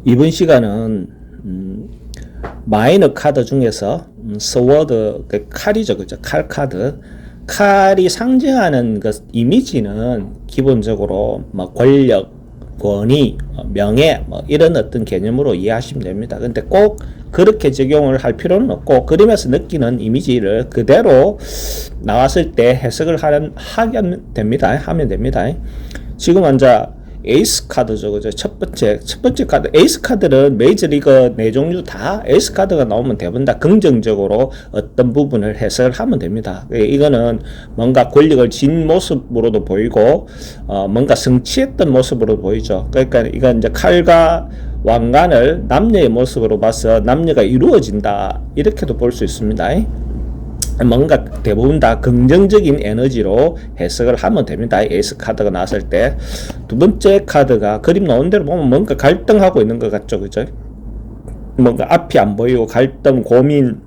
이번 시간은 마이너 카드 중에서 스워드 칼이죠, 그죠? 칼 카드. 칼이 상징하는 그 이미지는 기본적으로 뭐 권력, 권위, 명예 뭐 이런 어떤 개념으로 이해하시면 됩니다. 근데 꼭 그렇게 적용을 할 필요는 없고 그림에서 느끼는 이미지를 그대로 나왔을 때 해석을 하면 됩니다. 지금 앉아 에이스 카드죠, 그죠? 첫 번째 카드. 에이스 카드는 메이저리그 네 종류 다 에이스 카드가 나오면 대부분 다 긍정적으로 어떤 부분을 해석을 하면 됩니다. 이거는 뭔가 권력을 쥔 모습으로도 보이고, 뭔가 성취했던 모습으로 보이죠. 그러니까 이건 이제 칼과 왕관을 남녀의 모습으로 봐서 남녀가 이루어진다. 이렇게도 볼 수 있습니다. 뭔가 대부분 다 긍정적인 에너지로 해석을 하면 됩니다. 에이스 카드가 나왔을 때. 두 번째 카드가 그림 나온 대로 보면 뭔가 갈등하고 있는 것 같죠, 그죠? 뭔가 앞이 안 보이고 갈등, 고민,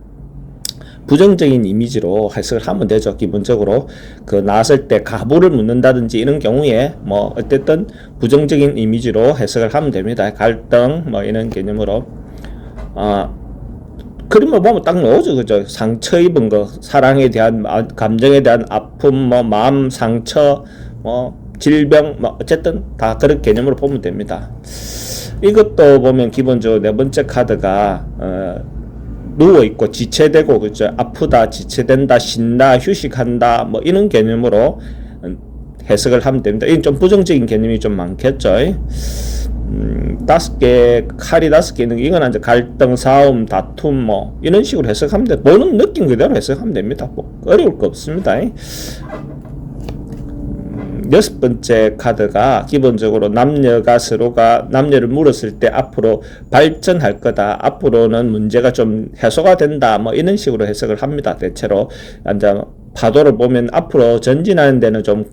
부정적인 이미지로 해석을 하면 되죠. 기본적으로 그 나왔을 때 가부를 묻는다든지 이런 경우에 뭐 어쨌든 부정적인 이미지로 해석을 하면 됩니다. 갈등 뭐 이런 개념으로. 그림을 보면 딱 나오죠, 그죠? 상처 입은 거, 사랑에 대한 감정에 대한 아픔, 뭐 마음 상처, 뭐 질병, 뭐 어쨌든 다 그런 개념으로 보면 됩니다. 이것도 보면 기본적으로 네 번째 카드가 누워 있고 지체되고, 그죠? 아프다, 지체된다, 쉰다, 휴식한다, 뭐 이런 개념으로 해석을 하면 됩니다. 이건 좀 부정적인 개념이 좀 많겠죠. 5개, 칼이 5개 있는 게, 이건 이제 갈등, 싸움, 다툼, 뭐, 이런 식으로 해석하면 돼. 보는 느낌 그대로 해석하면 됩니다. 뭐, 어려울 거 없습니다. 여섯 번째 카드가 기본적으로 남녀가 서로가 남녀를 물었을 때 앞으로 발전할 거다. 앞으로는 문제가 좀 해소가 된다. 뭐, 이런 식으로 해석을 합니다. 대체로. 이제 파도를 보면 앞으로 전진하는 데는 좀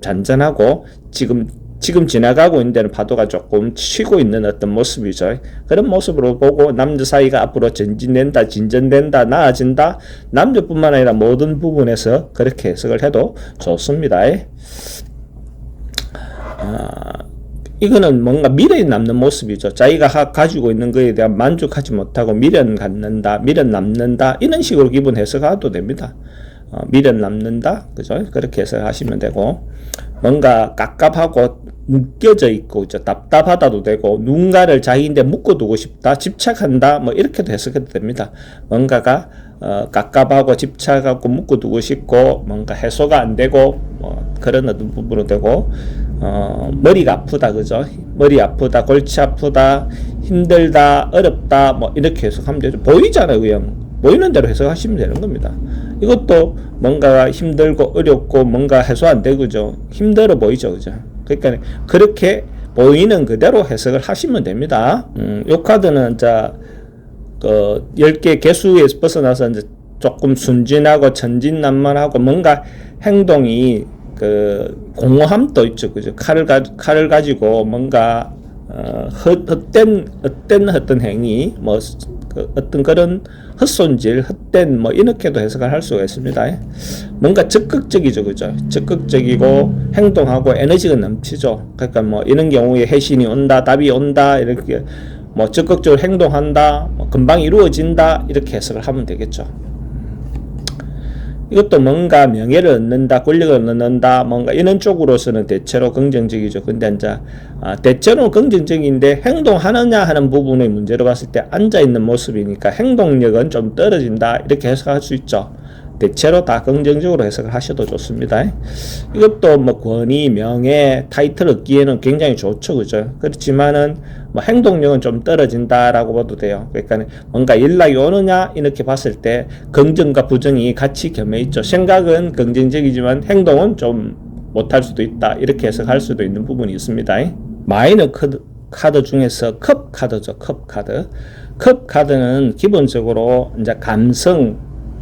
잔잔하고, 지금 지나가고 있는 데는 파도가 조금 치고 있는 어떤 모습이죠. 그런 모습으로 보고 남녀 사이가 앞으로 전진된다, 진전된다, 나아진다. 남녀뿐만 아니라 모든 부분에서 그렇게 해석을 해도 좋습니다. 이거는 뭔가 미련이 남는 모습이죠. 자기가 가지고 있는 것에 대한 만족하지 못하고 미련 남는다. 이런 식으로 기본 해석해도 됩니다. 미련 남는다, 그죠? 그렇게 해석하시면 되고, 뭔가 깝깝하고 묶여져 있고, 그죠? 답답하다도 되고, 누군가를 자기인데 묶어두고 싶다, 집착한다, 뭐 이렇게도 해석해도 됩니다. 뭔가가 깝깝하고 집착하고 묶어두고 싶고, 뭔가 해소가 안 되고, 뭐 그런 어떤 부분으로 되고, 머리가 아프다, 그죠? 머리 아프다, 골치 아프다, 힘들다, 어렵다, 뭐 이렇게 해석하면 되죠. 보이잖아요, 그냥. 보이는 대로 해석하시면 되는 겁니다. 이것도 뭔가 힘들고 어렵고 뭔가 해소 안 되고죠. 힘들어 보이죠, 그죠? 그러니까 그렇게 보이는 그대로 해석을 하시면 됩니다. 이 카드는 자 10개 개수에서 벗어나서 이제 조금 순진하고 천진난만하고 뭔가 행동이 공허함도 있죠, 그죠? 칼을 가지고 뭔가 헛된 어떤 행위, 뭐 어떤 그런 헛손질, 헛된 뭐 이렇게도 해석을 할 수가 있습니다. 뭔가 적극적이죠, 그죠? 적극적이고 행동하고 에너지가 넘치죠. 그러니까 뭐 이런 경우에 해신이 온다, 답이 온다, 이렇게 뭐 적극적으로 행동한다, 뭐 금방 이루어진다, 이렇게 해석을 하면 되겠죠. 이것도 뭔가 명예를 얻는다, 권력을 얻는다, 뭔가 이런 쪽으로서는 대체로 긍정적이죠. 근데 이제 대체로는 긍정적인데 행동하느냐 하는 부분의 문제로 봤을 때 앉아있는 모습이니까 행동력은 좀 떨어진다, 이렇게 해석할 수 있죠. 대체로 다 긍정적으로 해석을 하셔도 좋습니다. 이것도 뭐 권위, 명예, 타이틀 얻기에는 굉장히 좋죠, 그죠? 그렇지만은 뭐 행동력은 좀 떨어진다라고 봐도 돼요. 그러니까 뭔가 연락이 오느냐 이렇게 봤을 때 긍정과 부정이 같이 겸해 있죠. 생각은 긍정적이지만 행동은 좀 못할 수도 있다, 이렇게 해석할 수도 있는 부분이 있습니다. 마이너 카드 중에서 컵 카드죠. 컵 카드는 기본적으로 이제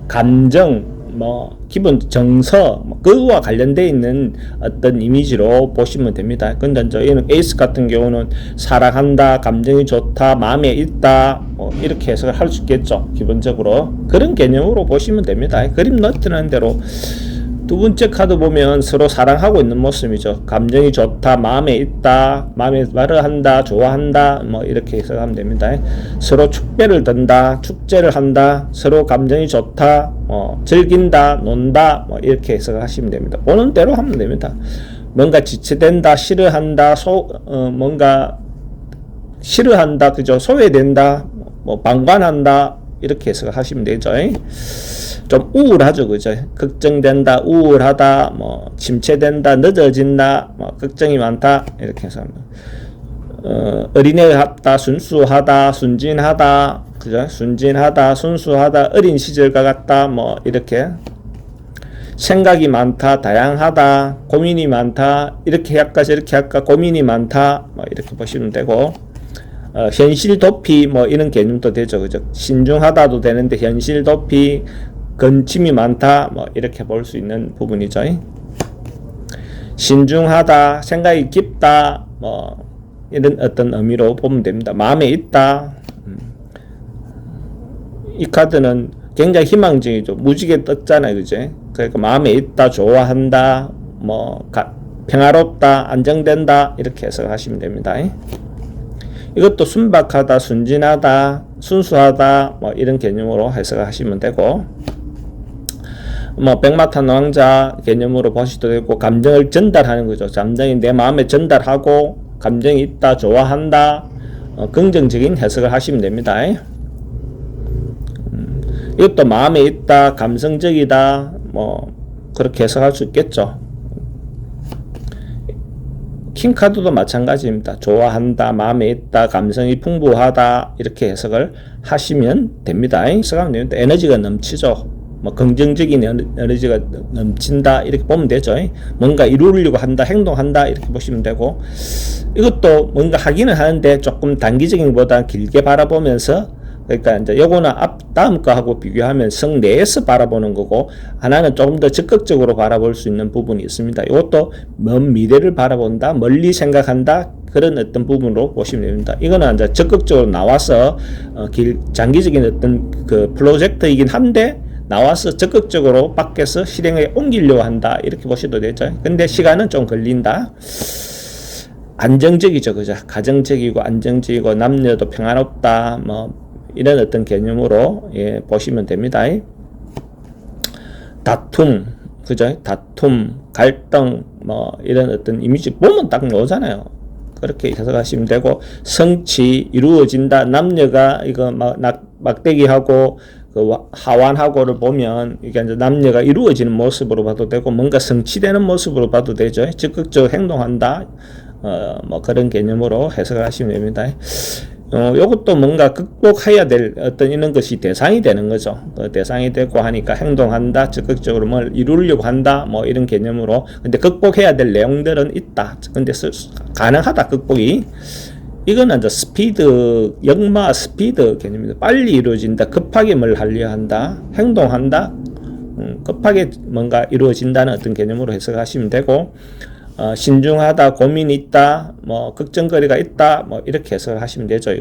감정, 뭐 기본 정서, 뭐 그거와 관련되어 있는 어떤 이미지로 보시면 됩니다. 근데 이제 이는 에이스 같은 경우는 사랑한다, 감정이 좋다, 마음에 있다, 뭐 이렇게 해석을 할 수 있겠죠. 기본적으로 그런 개념으로 보시면 됩니다. 그림 나타나는 대로 두 번째 카드 보면 서로 사랑하고 있는 모습이죠. 감정이 좋다, 마음에 있다, 마음에 말을 한다, 좋아한다, 뭐 이렇게 해석하면 됩니다. 서로 축배를 든다, 축제를 한다, 서로 감정이 좋다, 즐긴다, 논다, 뭐 이렇게 해석을 하시면 됩니다. 보는 대로 하면 됩니다. 뭔가 지체된다, 싫어한다, 뭔가 싫어한다, 그죠? 소외된다, 뭐 방관한다, 이렇게 해석을 하시면 되죠. 좀 우울하죠, 그죠? 걱정된다, 우울하다, 뭐 침체된다, 늦어진다, 뭐 걱정이 많다, 이렇게 해서 어린애 같다, 순수하다, 순진하다, 그죠? 순진하다, 순수하다, 어린 시절과 같다, 뭐 이렇게 생각이 많다, 다양하다, 고민이 많다, 이렇게 할까 저렇게 할까 고민이 많다, 뭐 이렇게 보시면 되고. 현실 도피 뭐 이런 개념도 되죠, 그죠? 신중하다도 되는데 현실 도피, 근침이 많다, 뭐 이렇게 볼 수 있는 부분이죠. 신중하다, 생각이 깊다, 뭐 이런 어떤 의미로 보면 됩니다. 마음에 있다. 이 카드는 굉장히 희망적이죠. 무지개 떴잖아요, 그죠? 그러니까 마음에 있다, 좋아한다, 뭐 평화롭다, 안정된다, 이렇게 해석을 하시면 됩니다. 이것도 순박하다, 순진하다, 순수하다, 뭐 이런 개념으로 해석을 하시면 되고, 뭐 백마탄 왕자 개념으로 보시도 되고, 감정을 전달하는 거죠. 감정이 내 마음에 전달하고, 감정이 있다, 좋아한다, 긍정적인 해석을 하시면 됩니다. 이것도 마음에 있다, 감성적이다, 뭐 그렇게 해석할 수 있겠죠. 킹카드도 마찬가지입니다. 좋아한다, 마음에 있다, 감성이 풍부하다, 이렇게 해석을 하시면 됩니다. 해석하면 됩니다. 에너지가 넘치죠. 뭐 긍정적인 에너지가 넘친다, 이렇게 보면 되죠. 뭔가 이루려고 한다, 행동한다, 이렇게 보시면 되고, 이것도 뭔가 하기는 하는데 조금 단기적인 것보다 길게 바라보면서, 그러니까 이제 요거는 다음 거하고 비교하면 성 내에서 바라보는 거고, 하나는 조금 더 적극적으로 바라볼 수 있는 부분이 있습니다. 이것도 먼 미래를 바라본다, 멀리 생각한다, 그런 어떤 부분으로 보시면 됩니다. 이거는 이제 적극적으로 나와서 장기적인 어떤 그 프로젝트이긴 한데, 나와서 적극적으로 밖에서 실행에 옮기려고 한다, 이렇게 보셔도 되죠. 근데 시간은 좀 걸린다. 안정적이죠, 그죠? 가정적이고 안정적이고 남녀도 평화롭다, 뭐 이런 어떤 개념으로 보시면 됩니다. 다툼, 그죠? 다툼, 갈등, 뭐 이런 어떤 이미지 보면 딱 나오잖아요. 그렇게 해석하시면 되고, 성취, 이루어진다, 남녀가 이거 막대기하고 그 하완하고를 보면 이게 이제 남녀가 이루어지는 모습으로 봐도 되고, 뭔가 성취되는 모습으로 봐도 되죠. 적극적으로 행동한다, 뭐 그런 개념으로 해석을 하시면 됩니다. 요것도 뭔가 극복해야 될 어떤 이런 것이 대상이 되는 거죠. 그 대상이 되고 하니까 행동한다, 적극적으로 뭘 이루려고 한다, 뭐 이런 개념으로. 근데 극복해야 될 내용들은 있다. 근데 가능하다, 극복이. 이거는 이제 스피드, 역마 스피드 개념입니다. 빨리 이루어진다, 급하게 뭘 하려 한다, 행동한다, 급하게 뭔가 이루어진다는 어떤 개념으로 해석하시면 되고, 신중하다, 고민이 있다, 뭐 걱정거리가 있다, 뭐 이렇게 해석을 하시면 되죠.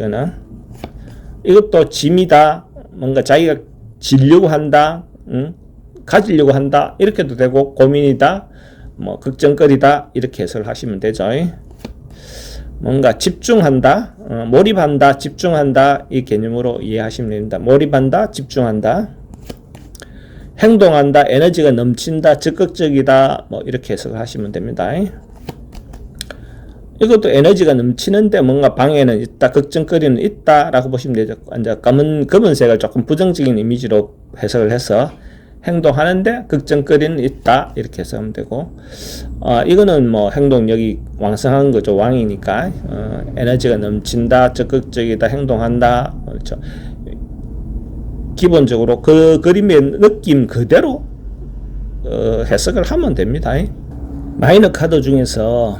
이것도 짐이다, 뭔가 자기가 지려고 한다, 가지려고 한다, 이렇게도 되고, 고민이다, 뭐 걱정거리다, 이렇게 해석을 하시면 되죠. 뭔가 집중한다, 몰입한다, 집중한다, 이 개념으로 이해하시면 됩니다. 몰입한다, 집중한다, 행동한다, 에너지가 넘친다, 적극적이다, 뭐 이렇게 해석을 하시면 됩니다. 이것도 에너지가 넘치는데 뭔가 방해는 있다, 걱정거리는 있다 라고 보시면 되죠. 이제 검은색을 조금 부정적인 이미지로 해석을 해서 행동하는데 걱정거리는 있다, 이렇게 해석하면 되고, 이거는 뭐 행동력이 왕성한 거죠. 왕이니까 에너지가 넘친다, 적극적이다, 행동한다, 그렇죠. 기본적으로 그 그림의 느낌 그대로 해석을 하면 됩니다. 마이너 카드 중에서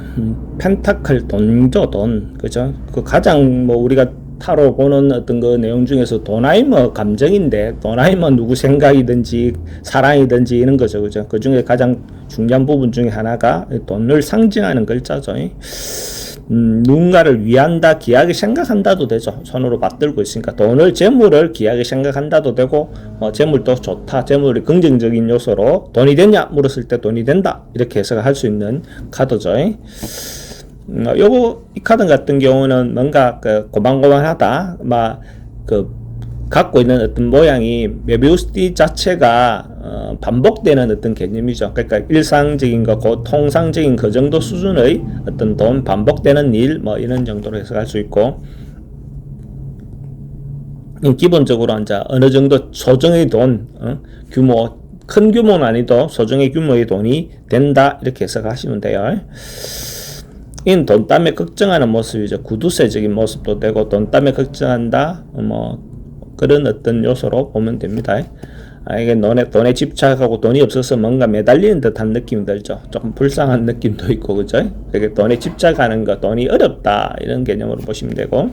펜타클, 돈죠, 돈, 그죠? 그 가장 뭐 우리가 타로 보는 어떤 그 내용 중에서 도나이머 감정인데, 도나이머 누구 생각이든지 사랑이든지 이런 거죠, 그죠? 그 중에 가장 중요한 부분 중에 하나가 돈을 상징하는 글자죠. 누군가를 위한다, 귀하게 생각한다도 되죠. 손으로 받들고 있으니까 돈을, 재물을 귀하게 생각한다도 되고, 재물도 좋다, 재물이 긍정적인 요소로 돈이 되냐 물었을 때 돈이 된다, 이렇게 해석을 할 수 있는 카드죠. 이 카드 같은 경우는 뭔가 고만고만하다, 갖고 있는 어떤 모양이 메비우스띠 자체가 반복되는 어떤 개념이죠. 그러니까 일상적인 거, 통상적인 그 정도 수준의 어떤 돈, 반복되는 일, 이런 정도로 해석할 수 있고, 기본적으로 이제 어느 정도 소정의 돈, 규모, 큰 규모는 아니도 소정의 규모의 돈이 된다, 이렇게 해석하시면 돼요. 이는 돈 때문에 걱정하는 모습이죠. 구두쇠적인 모습도 되고, 돈 때문에 걱정한다, 그런 어떤 요소로 보면 됩니다. 이게 돈에 집착하고 돈이 없어서 뭔가 매달리는 듯한 느낌이 들죠. 조금 불쌍한 느낌도 있고, 그죠? 그게 돈에 집착하는 거, 돈이 어렵다, 이런 개념으로 보시면 되고,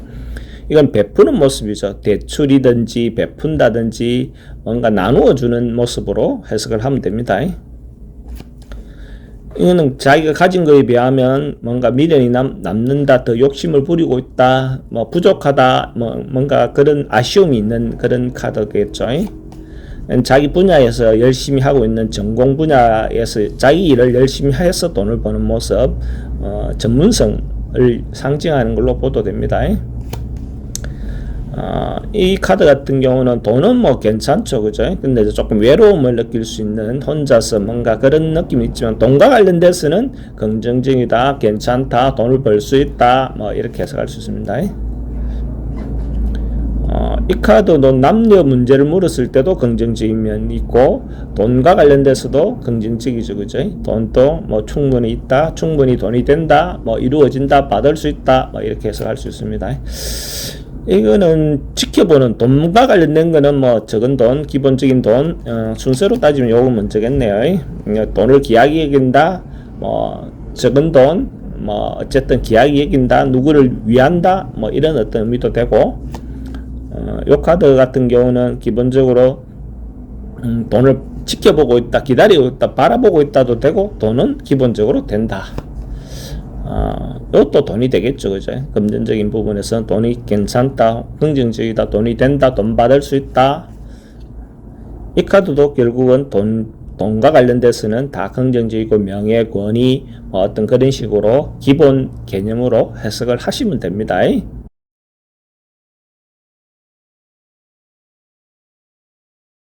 이건 베푸는 모습이죠. 대출이든지 베푼다든지 뭔가 나누어 주는 모습으로 해석을 하면 됩니다. 이거는 자기가 가진 거에 비하면 뭔가 미련이 남는다, 더 욕심을 부리고 있다, 부족하다, 뭔가 그런 아쉬움이 있는 그런 카드겠죠. 자기 분야에서 열심히 하고 있는 전공 분야에서 자기 일을 열심히 해서 돈을 버는 모습, 전문성을 상징하는 걸로 보도됩니다. 이 카드 같은 경우는 돈은 괜찮죠, 그죠? 근데 조금 외로움을 느낄 수 있는, 혼자서 뭔가 그런 느낌이 있지만, 돈과 관련돼서는 긍정적이다, 괜찮다, 돈을 벌 수 있다, 이렇게 해석할 수 있습니다. 이 카드도 남녀 문제를 물었을 때도 긍정적인 면이 있고, 돈과 관련돼서도 긍정적이죠, 그죠? 돈도 충분히 있다, 충분히 돈이 된다, 이루어진다, 받을 수 있다, 이렇게 해석할 수 있습니다. 이거는 지켜보는, 돈과 관련된 거는 적은 돈, 기본적인 돈, 순서로 따지면 요거 먼저겠네요. 돈을 귀하게 여긴다, 적은 돈, 어쨌든 귀하게 여긴다, 누구를 위한다, 이런 어떤 의미도 되고, 요 카드 같은 경우는 기본적으로 돈을 지켜보고 있다, 기다리고 있다, 바라보고 있다도 되고, 돈은 기본적으로 된다. 이것도 돈이 되겠죠, 그죠? 금전적인 부분에서는 돈이 괜찮다, 긍정적이다, 돈이 된다, 돈 받을 수 있다. 이 카드도 결국은 돈과 관련돼서는 다 긍정적이고, 명예, 권위, 어떤 그런 식으로 기본 개념으로 해석을 하시면 됩니다.